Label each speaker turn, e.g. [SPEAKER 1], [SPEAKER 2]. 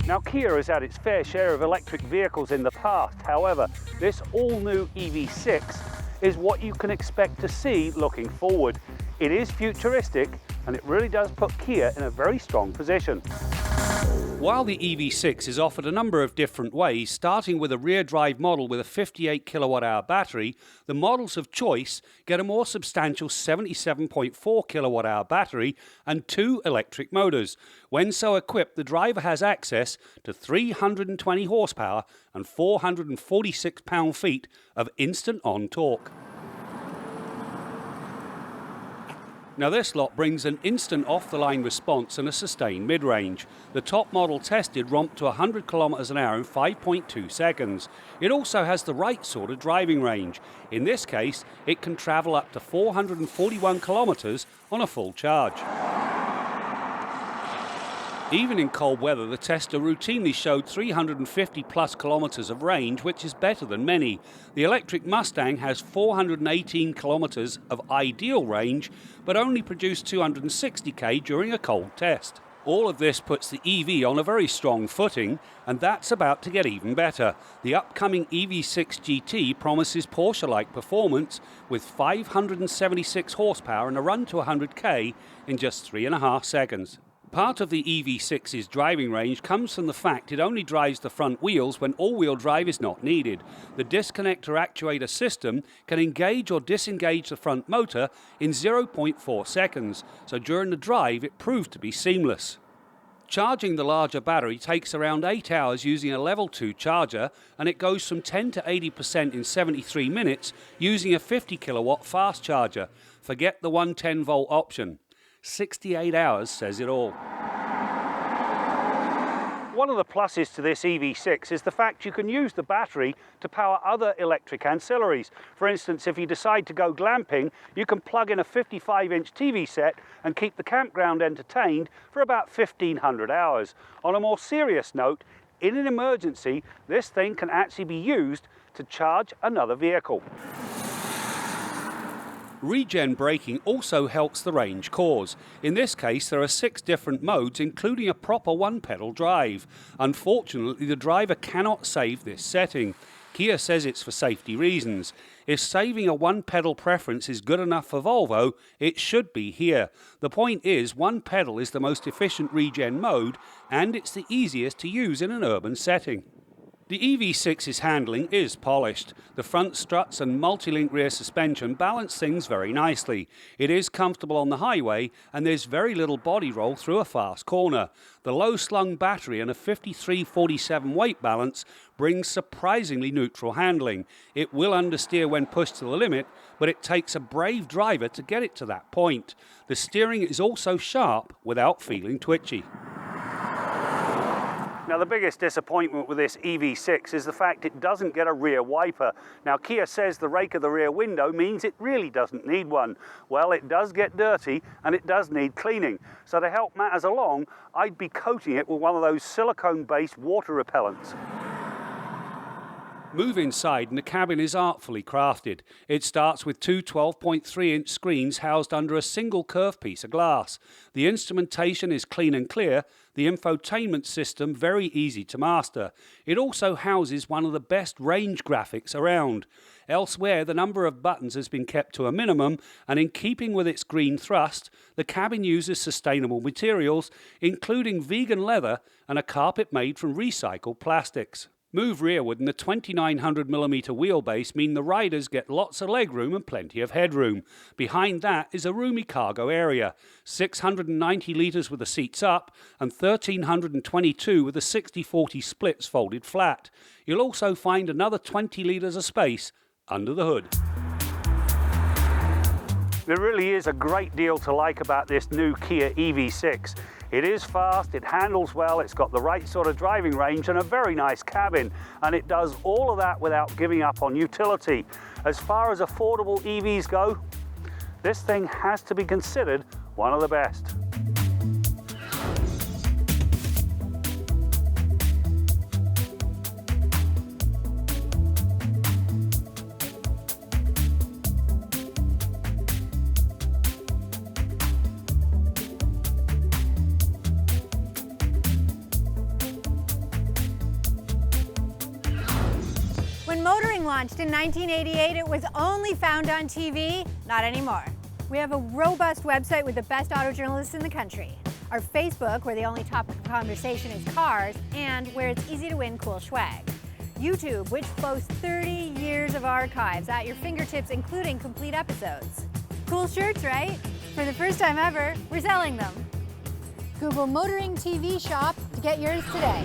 [SPEAKER 1] Now, Kia has had its fair share of electric vehicles in the past. However, this all-new EV6 is what you can expect to see looking forward. It is futuristic, and it really does put Kia in a very strong position.
[SPEAKER 2] While the EV6 is offered a number of different ways, starting with a rear-drive model with a 58 kilowatt-hour battery, the models of choice get a more substantial 77.4 kilowatt-hour battery and 2 electric motors. When so equipped, the driver has access to 320 horsepower and 446 pound-feet of instant-on torque. Now this lot brings an instant off-the-line response and a sustained mid-range. The top model tested romped to 100 km an hour in 5.2 seconds. It also has the right sort of driving range. In this case, it can travel up to 441 kilometers on a full charge. Even in cold weather, the tester routinely showed 350 plus kilometers of range, which is better than many. The electric Mustang has 418 kilometers of ideal range, but only produced 260k during a cold test. All of this puts the EV on a very strong footing, and that's about to get even better. The upcoming EV6 GT promises Porsche-like performance with 576 horsepower and a run to 100k in just 3.5 seconds. Part of the EV6's driving range comes from the fact it only drives the front wheels when all-wheel drive is not needed. The disconnector actuator system can engage or disengage the front motor in 0.4 seconds, so during the drive it proved to be seamless. Charging the larger battery takes around 8 hours using a level 2 charger, and it goes from 10 to 80% in 73 minutes using a 50 kilowatt fast charger. Forget the 110 volt option. 68 hours says it all.
[SPEAKER 1] One of the pluses to this EV6 is the fact you can use the battery to power other electric ancillaries. For instance, if you decide to go glamping, you can plug in a 55-inch TV set and keep the campground entertained for about 1,500 hours. On a more serious note, in an emergency, this thing can actually be used to charge another vehicle.
[SPEAKER 2] Regen braking also helps the range cause. In this case, there are 6 different modes, including a proper one-pedal drive. Unfortunately, the driver cannot save this setting. Kia says it's for safety reasons. If saving a one-pedal preference is good enough for Volvo, it should be here. The point is, one pedal is the most efficient regen mode, and it's the easiest to use in an urban setting. The EV6's handling is polished. The front struts and multi-link rear suspension balance things very nicely. It is comfortable on the highway, and there's very little body roll through a fast corner. The low-slung battery and a 53-47 weight balance brings surprisingly neutral handling. It will understeer when pushed to the limit, but it takes a brave driver to get it to that point. The steering is also sharp without feeling twitchy.
[SPEAKER 1] Now, the biggest disappointment with this EV6 is the fact it doesn't get a rear wiper. Now, Kia says the rake of the rear window means it really doesn't need one. Well, it does get dirty and it does need cleaning. So to help matters along, I'd be coating it with one of those silicone-based water repellents.
[SPEAKER 2] Move inside and the cabin is artfully crafted. It starts with 2 12.3-inch screens housed under a single curved piece of glass. The instrumentation is clean and clear, the infotainment system very easy to master. It also houses one of the best range graphics around. Elsewhere, the number of buttons has been kept to a minimum, and in keeping with its green thrust, the cabin uses sustainable materials, including vegan leather and a carpet made from recycled plastics. Move rearward and the 2900mm wheelbase mean the riders get lots of legroom and plenty of headroom. Behind that is a roomy cargo area, 690 litres with the seats up and 1322 with the 60-40 splits folded flat. You'll also find another 20 litres of space under the hood.
[SPEAKER 1] There really is a great deal to like about this new Kia EV6. It is fast, it handles well, it's got the right sort of driving range and a very nice cabin, and it does all of that without giving up on utility. As far as affordable EVs go, this thing has to be considered one of the best.
[SPEAKER 3] When motoring launched in 1988, it was only found on TV, not anymore. We have a robust website with the best auto journalists in the country. Our Facebook, where the only topic of conversation is cars, and where it's easy to win cool swag. YouTube, which boasts 30 years of archives at your fingertips, including complete episodes. Cool shirts, right? For the first time ever, we're selling them. Google Motoring TV Shop to get yours today.